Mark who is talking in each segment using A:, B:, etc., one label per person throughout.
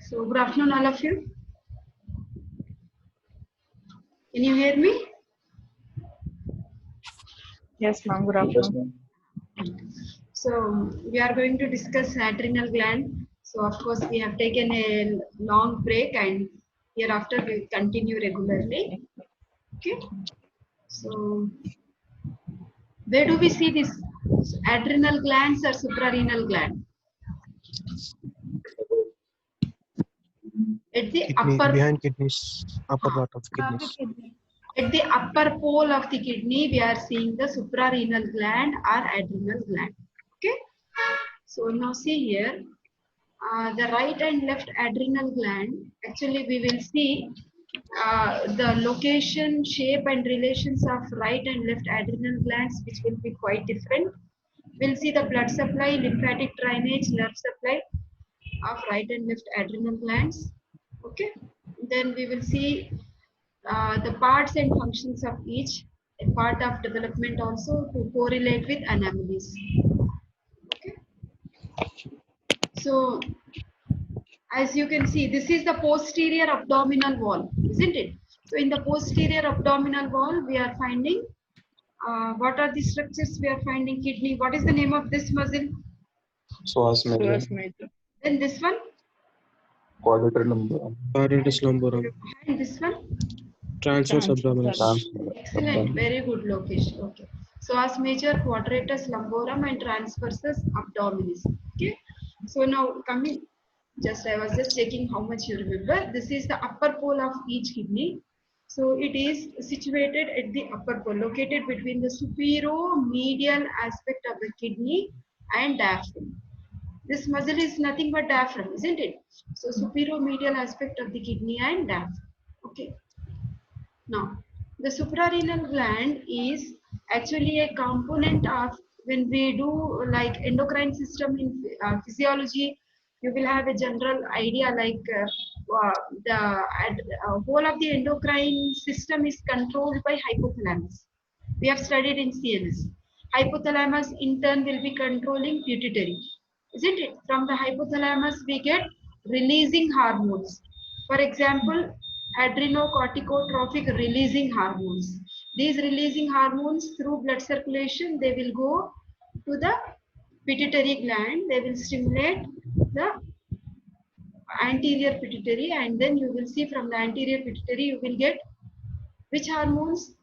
A: So good afternoon, all of you. Can you hear me?
B: Yes, ma'am. Good
C: Yes,
B: afternoon.
C: ma'am.
A: So we are going to discuss adrenal gland. So of course we have taken a long break and hereafter we will continue regularly. Okay. So where do we see this adrenal glands or suprarenal gland? At the
D: Kidney,
A: upper
D: behind kidneys, upper part of kidneys.
A: at the upper pole of the kidney, we are seeing the suprarenal gland or adrenal gland. Okay. So now see here, the right and left adrenal gland. Actually, we will see the location, shape, and relations of right and left adrenal glands, which will be quite different. We'll see the blood supply, lymphatic drainage, nerve supply of right and left adrenal glands. Okay. Then we will see the parts and functions of each, a part of development also to correlate with anomalies. Okay. So as you can see, this is the posterior abdominal wall, isn't it? So in the posterior abdominal wall, we are finding what are the structures we are finding? Kidney. What is the name of this muscle?
C: Psoas major,
B: Psoas major.
A: Then this one
C: quadratus lumborum,
D: Quadratus lumborum,
A: and this one.
D: transverse abdominis.
A: Excellent, very good location. Okay. So as major quadratus lumborum and transversus abdominis. Okay. So now coming, I was just checking how much you remember. This is the upper pole of each kidney. So it is situated at the upper pole, located between the superior-medial aspect of the kidney and diaphragm. This muscle is nothing but diaphragm, isn't it? So superior-medial aspect of the kidney and diaphragm. Okay. Now, the suprarenal gland is actually a component of, when we do like endocrine system in physiology, you will have a general idea like the whole of the endocrine system is controlled by hypothalamus. We have studied in CNS. Hypothalamus in turn will be controlling pituitary, isn't it? From the hypothalamus we get releasing hormones. For example, adrenocorticotropic releasing hormones. These releasing hormones through blood circulation, they will go to the pituitary gland. They will stimulate the anterior pituitary, and then you will see from the anterior pituitary you will get which hormones?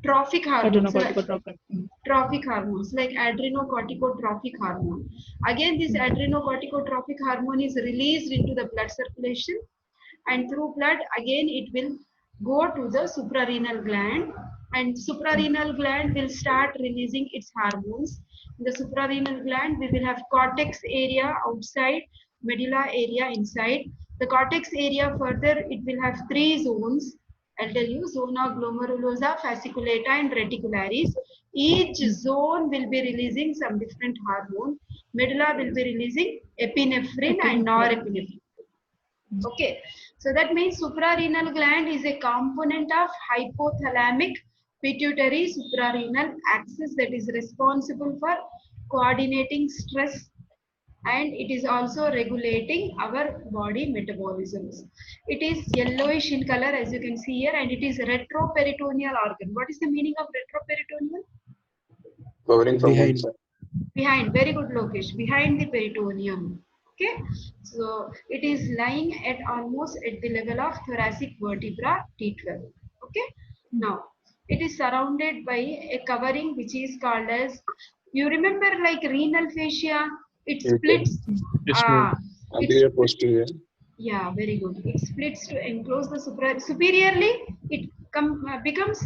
A: Trophic hormones.
B: Adrenocorticotropic.
A: Trophic hormones like adrenocorticotropic hormone. Again, this adrenocorticotropic hormone is released into the blood circulation, and through blood again it will go to the suprarenal gland, and suprarenal gland will start releasing its hormones. In the suprarenal gland we will have cortex area outside, medulla area inside. The cortex area further it will have three zones. I'll tell you, zona glomerulosa, fasciculata and reticularis. Each zone will be releasing some different hormone. Medulla will be releasing epinephrine and norepinephrine. Okay, so that means suprarenal gland is a component of hypothalamic pituitary suprarenal axis that is responsible for coordinating stress, and it is also regulating our body metabolisms. It is yellowish in color as you can see here, and it is retroperitoneal organ. What is the meaning of retroperitoneal?
C: covering from one
D: Behind.
C: side.
A: Behind, very good location, behind the peritoneum. Okay, so it is lying at almost at the level of thoracic vertebra T12. Okay, now it is surrounded by a covering which is called as, you remember like renal fascia, it splits.
D: Yes, ma'am.
C: Anterior, posterior.
A: Yeah, very good. It splits to enclose the superiorly. It becomes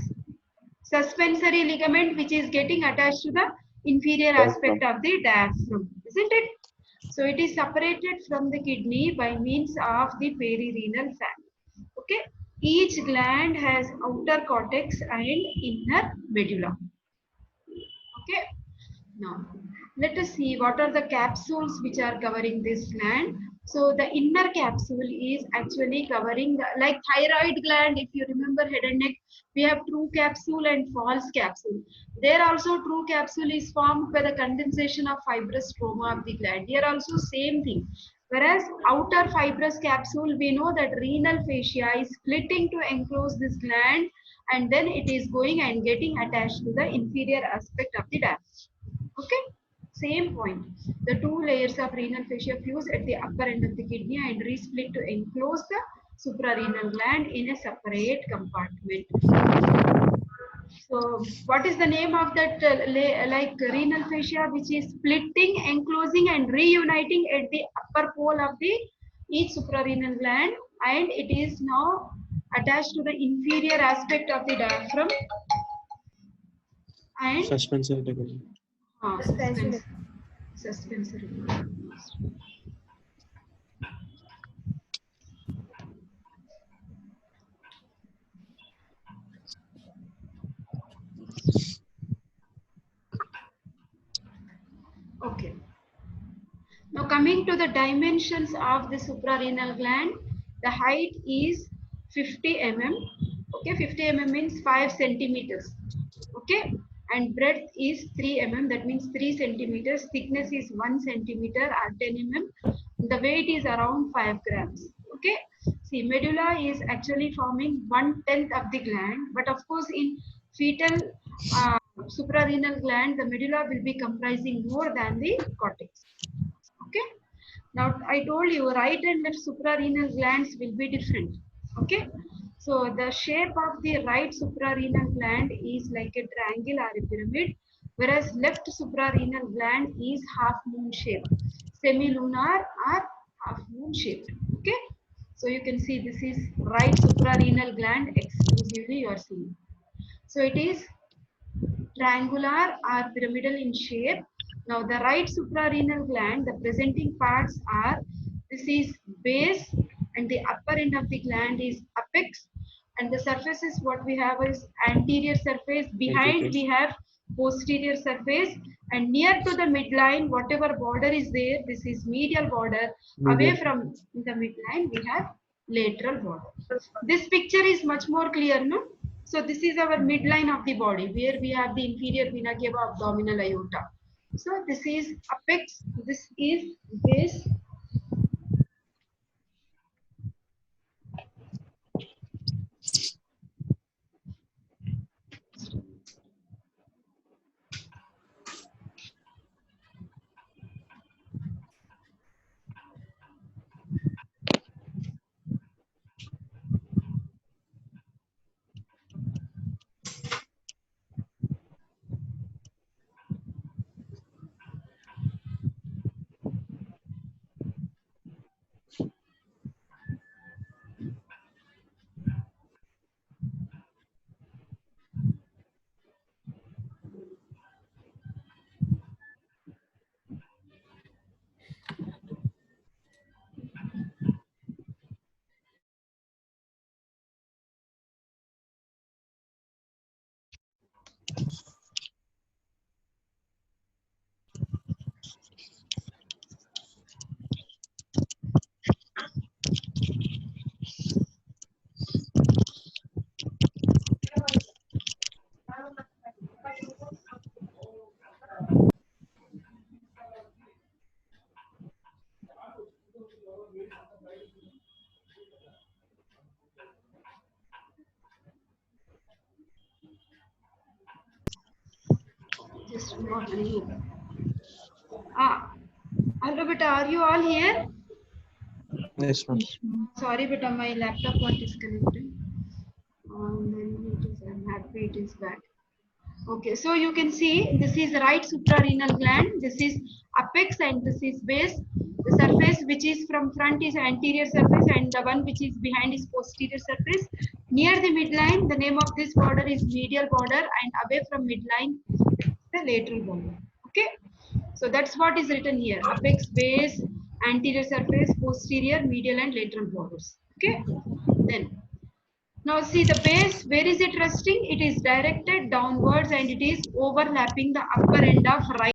A: suspensory ligament which is getting attached to the inferior aspect of the diaphragm, isn't it? So it is separated from the kidney by means of the perirenal sac. Okay. Each gland has outer cortex and inner medulla. Okay. Now, let us see what are the capsules which are covering this gland. So the inner capsule is actually covering like thyroid gland. If you remember head and neck, we have true capsule and false capsule. There also true capsule is formed by the condensation of fibrous stroma of the gland. Here also same thing. Whereas outer fibrous capsule, we know that renal fascia is splitting to enclose this gland, and then it is going and getting attached to the inferior aspect of the diaphragm. Okay, same point. The two layers of renal fascia fuse at the upper end of the kidney and resplit to enclose the suprarenal gland in a separate compartment. So, what is the name of that like renal fascia, which is splitting, enclosing, and reuniting at the upper pole of the each suprarenal gland, and it is now attached to the inferior aspect of the diaphragm and
D: Suspensory ligament.
A: Suspensory. Okay. Now coming to the dimensions of the suprarenal gland, the height is 50 mm. Okay, 50 mm means 5 centimeters. Okay, and breadth is 3 mm, that means 3 centimeters. Thickness is 1 centimeter or 10 mm. The weight is around 5 grams. Okay, see, medulla is actually forming 1/10 of the gland, but of course in fetal suprarenal gland, the medulla will be comprising more than the cortex. Okay, now I told you right and left suprarenal glands will be different. Okay, so the shape of the right suprarenal gland is like a triangle or a pyramid, whereas left suprarenal gland is half moon shape, semilunar or half moon shaped. Okay, so you can see this is right suprarenal gland exclusively you are seeing. So it is triangular or pyramidal in shape. Now the right suprarenal gland, the presenting parts are, this is base, and the upper end of the gland is apex, and the surface is what we have is anterior surface, behind we have posterior surface, and near to the midline, whatever border is there, this is medial border. Away from the midline we have lateral border. This picture is much more clear, no? So this is our midline of the body where we have the inferior vena cava, abdominal aorta. So this is apex, this is base. Just not leave. Hello, beta, are you all here?
D: Yes, ma'am.
A: Sorry, beta, my laptop got disconnected. Then it is, I'm happy it is back. Okay, so you can see this is right suprarenal gland, this is apex, and this is base. The surface which is from front is anterior surface, and the one which is behind is posterior surface. Near the midline, the name of this border is medial border, and away from midline, the lateral border. Okay, so that's what is written here: apex, base, anterior surface, posterior, medial, and lateral borders. Okay, then now see the base, where is it resting? It is directed downwards and it is overlapping the upper end of right